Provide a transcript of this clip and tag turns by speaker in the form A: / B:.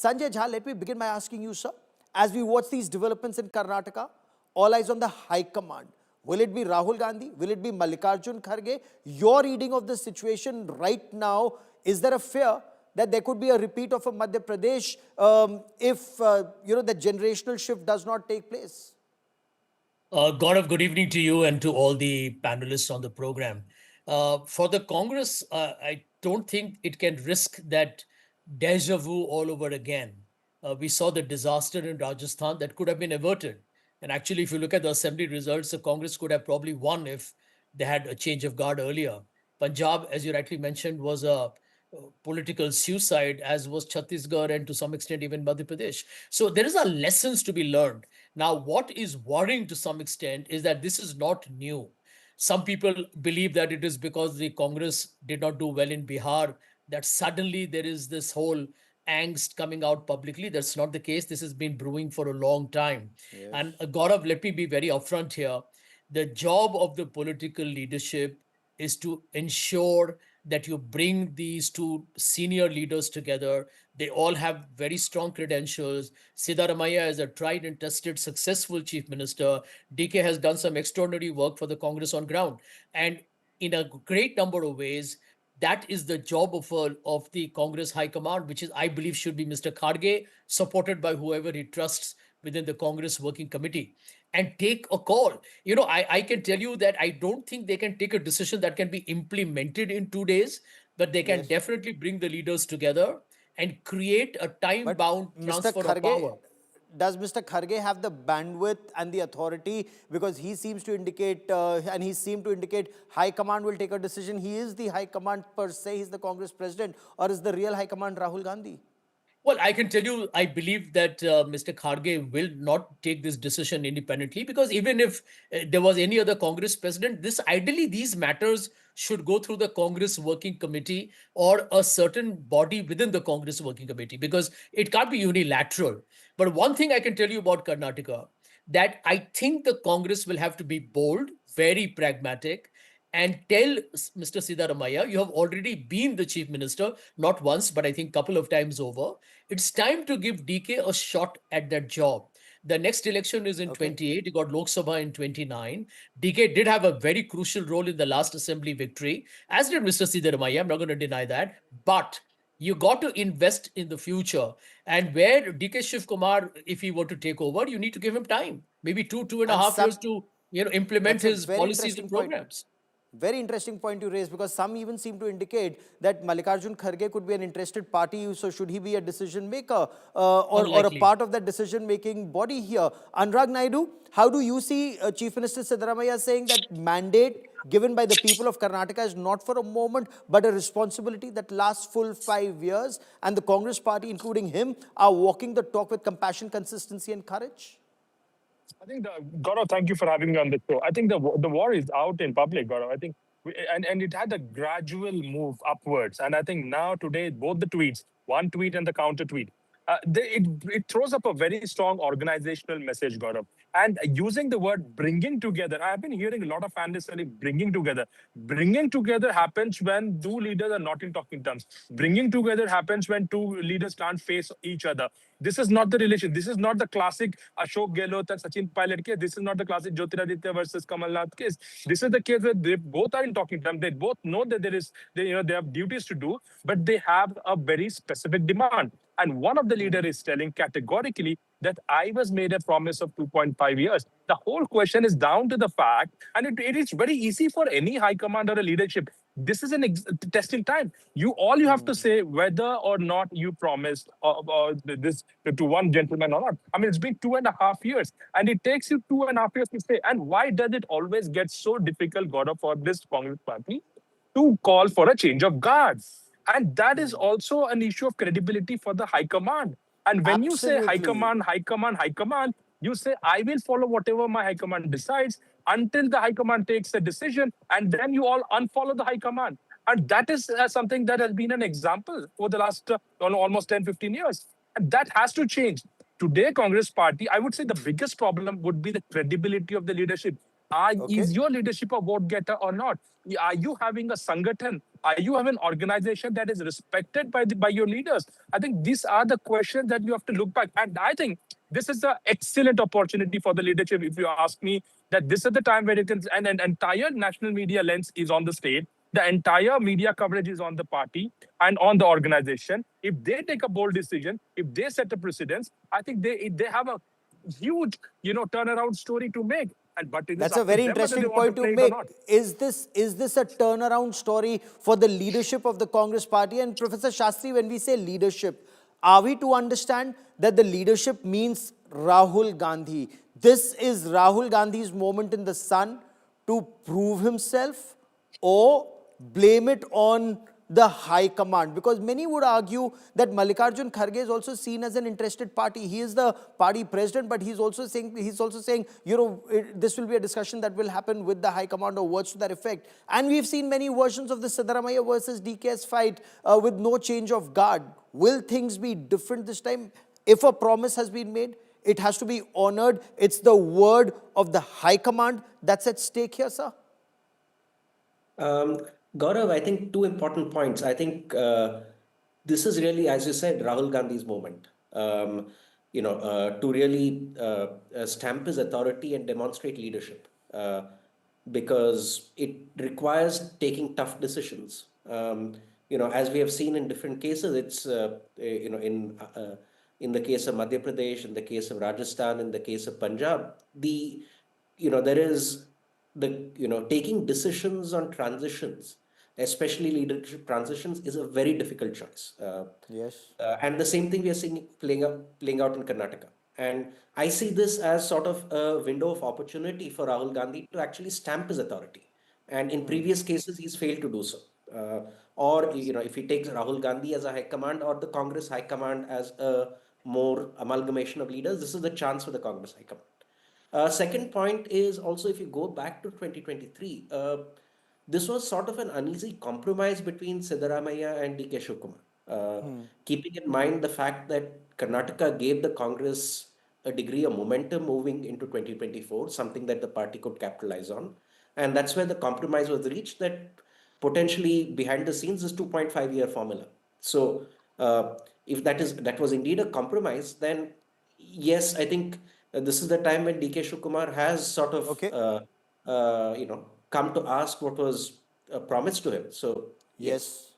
A: Sanjay Jha, let me begin by asking you, sir, as we watch these developments in Karnataka, all eyes on the High Command. Will it be Rahul Gandhi? Will it be Mallikarjun Kharge? Your reading of the situation right now, is there a fear that there could be a repeat of a Madhya Pradesh if, the generational shift does not take place?
B: Gaurav, good evening to you and to all the panelists on the program. For the Congress, I don't think it can risk that deja vu all over again. We saw the disaster in Rajasthan that could have been averted. And actually, if you look at the assembly results, the Congress could have probably won if they had a change of guard earlier. Punjab, as you rightly mentioned, was a political suicide, as was Chhattisgarh and to some extent even Madhya Pradesh. So there is a lessons to be learned. Now, what is worrying to some extent is that this is not new. Some people believe that it is because the Congress did not do well in Bihar that suddenly there is this whole angst coming out publicly. That's not the case. This has been brewing for a long time.
A: Yes.
B: And Gaurav, let me be very upfront here. The job of the political leadership is to ensure that you bring these two senior leaders together. They all have very strong credentials. Siddaramaiah is a tried and tested, successful chief minister. DK has done some extraordinary work for the Congress on ground. And in a great number of ways, that is the job of the Congress High Command, which is, I believe, should be Mr. Kharge, supported by whoever he trusts within the Congress Working Committee, and take a call. I can tell you that I don't think they can take a decision that can be implemented in 2 days, but they can definitely bring the leaders together and create a time-bound transfer of power.
A: Does Mr. Kharge have the bandwidth and the authority? Because he seems to indicate, and he seemed to indicate, High Command will take a decision. He is the High Command per se. He's the Congress president. Or is the real High Command Rahul Gandhi?
B: Well, I can tell you, I believe that Mr. Kharge will not take this decision independently, because even if there was any other Congress president, ideally these matters should go through the Congress Working Committee or a certain body within the Congress Working Committee, because it can't be unilateral. But one thing I can tell you about Karnataka, that I think the Congress will have to be bold, very pragmatic, and tell Mr. Siddaramaiah, you have already been the chief minister, not once, but I think a couple of times over. It's time to give DK a shot at that job. The next election is in 28. He got Lok Sabha in 29. DK did have a very crucial role in the last assembly victory, as did Mr. Siddaramaiah. I'm not going to deny that. But you got to invest in the future. And where DK Shivakumar, if he were to take over, you need to give him time. Maybe two and a half years to implement his policies and programs.
A: Very interesting point you raised, because some even seem to indicate that Mallikarjun Kharge could be an interested party. So should he be a decision maker or a part of that decision making body here? Anurag Naidu, how do you see Chief Minister Siddaramaiah saying that mandate given by the people of Karnataka is not for a moment, but a responsibility that lasts full 5 years, and the Congress party, including him, are walking the talk with compassion, consistency and courage?
C: I think, Gaurav, thank you for having me on the show. I think the war is out in public, Gaurav. I think, and it had a gradual move upwards. And I think now today, both the tweets, one tweet and the counter tweet, it throws up a very strong organizational message, Gaurav. And using the word bringing together, I have been hearing a lot of analysts saying bringing together. Bringing together happens when two leaders are not in talking terms. Bringing together happens when two leaders can't face each other. This is not the relation. This is not the classic Ashok Gehlot and Sachin Pilot case. This is not the classic Jyotiraditya versus Kamal Nath case. This is the case where they both are in talking terms. They both know that they have duties to do, but they have a very specific demand. And one of the leaders is telling categorically that I was made a promise of 2.5 years. The whole question is down to the fact, and it is very easy for any high command or a leadership. This is an testing time. You have to say whether or not you promised this to one gentleman or not. I mean, it's been 2.5 years, and it takes you 2.5 years to say. And why does it always get so difficult, Gaurav, for this Congress party to call for a change of guards? And that is also an issue of credibility for the high command. And when you say high command, you say, I will follow whatever my high command decides until the high command takes a decision, and then you all unfollow the high command. And that is something that has been an example for the last almost 10, 15 years. And that has to change. Today, Congress party, I would say the biggest problem would be the credibility of the leadership. Is your leadership a vote getter or not? Are you having a sangathan Are you have an organization that is respected by your leaders? I think these are the questions that you have to look back. And I think this is an excellent opportunity for the leadership, if you ask me, that this is the time where it can, and an entire national media lens is on the state. The entire media coverage is on the party and on the organization. If they take a bold decision, if they set a precedence, I think they have a huge, turnaround story to make. But it is
A: That's a
C: up to
A: very
C: them whether they
A: interesting
C: want to
A: point to
C: play it or
A: make.
C: not.
A: Is this a turnaround story for the leadership of the Congress party? And Professor Shastri, when we say leadership, are we to understand that the leadership means Rahul Gandhi? This is Rahul Gandhi's moment in the sun to prove himself, or blame it on the high command? Because many would argue that Mallikarjun Kharge is also seen as an interested party. He is the party president, but he's also saying, this will be a discussion that will happen with the high command, or words to that effect. And we've seen many versions of the Siddaramaiah versus DK's fight with no change of guard. Will things be different this time? If a promise has been made, it has to be honored. It's the word of the high command that's at stake here, sir.
D: Gaurav, I think two important points. I think this is really, as you said, Rahul Gandhi's moment. To really stamp his authority and demonstrate leadership, because it requires taking tough decisions. As we have seen in different cases, it's in the case of Madhya Pradesh, in the case of Rajasthan, in the case of Punjab, there is taking decisions on transitions, especially leadership transitions, is a very difficult choice.
A: Yes.
D: And the same thing we are seeing playing out in Karnataka. And I see this as sort of a window of opportunity for Rahul Gandhi to actually stamp his authority. And in previous cases, he's failed to do so. Or if he takes Rahul Gandhi as a high command, or the Congress high command as a more amalgamation of leaders, this is the chance for the Congress high command. Second point is also, if you go back to 2023, this was sort of an uneasy compromise between Siddaramaiah and DK Shivakumar. Keeping in mind the fact that Karnataka gave the Congress a degree of momentum moving into 2024, something that the party could capitalize on. And that's where the compromise was reached, that potentially behind the scenes is 2.5-year formula. So if that was indeed a compromise, then yes, I think this is the time when DK Shivakumar has sort of,
A: Okay.
D: come to ask what was promised to him. So yes.
A: Yes.